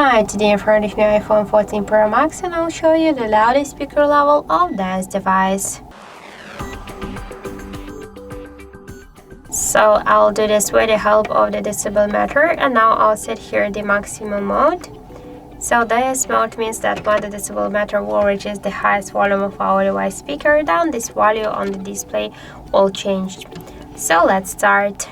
Hi, today in front of me iPhone 14 Pro Max and I'll show you the loudest speaker level of this device. So I'll do this with the help of the decibel meter, and now I'll set here the maximum mode. So this mode means that when the decibel meter will reach the highest volume of our device speaker, then this value on the display will change. So let's start.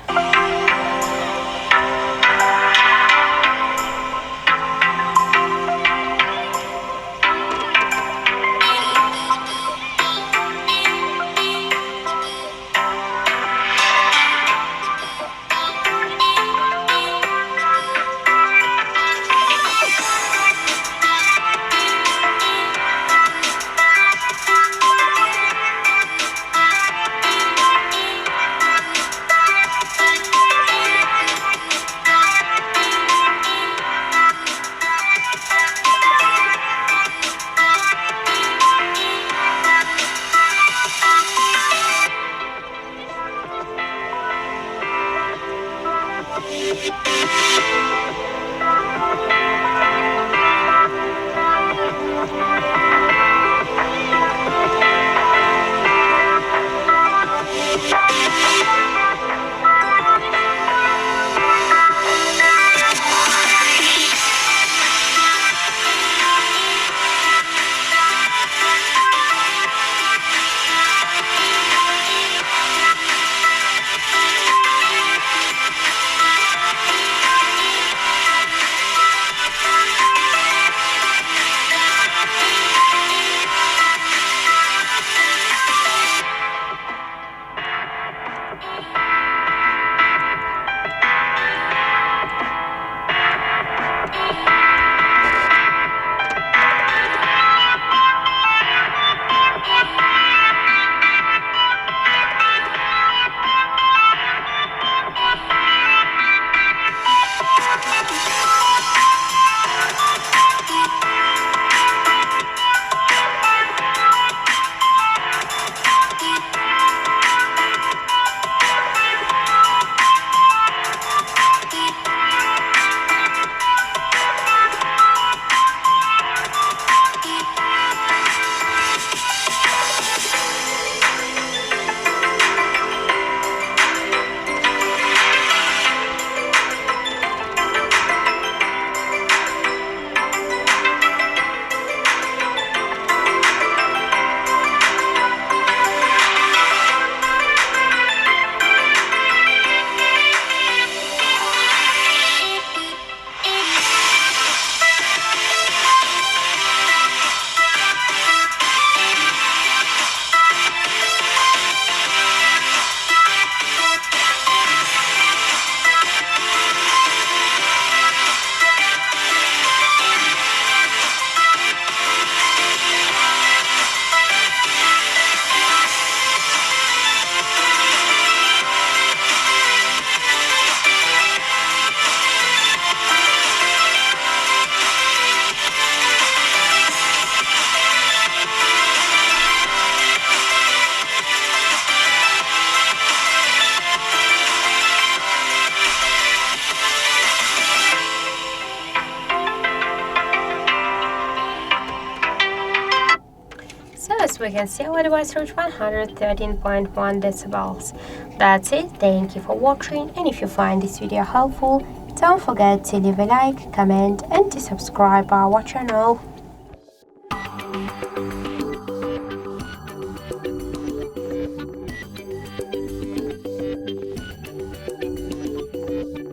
So as we can see, our device reached 113.1 decibels. That's it. Thank you for watching, and if you find this video helpful, don't forget to leave a like, comment and to subscribe our channel.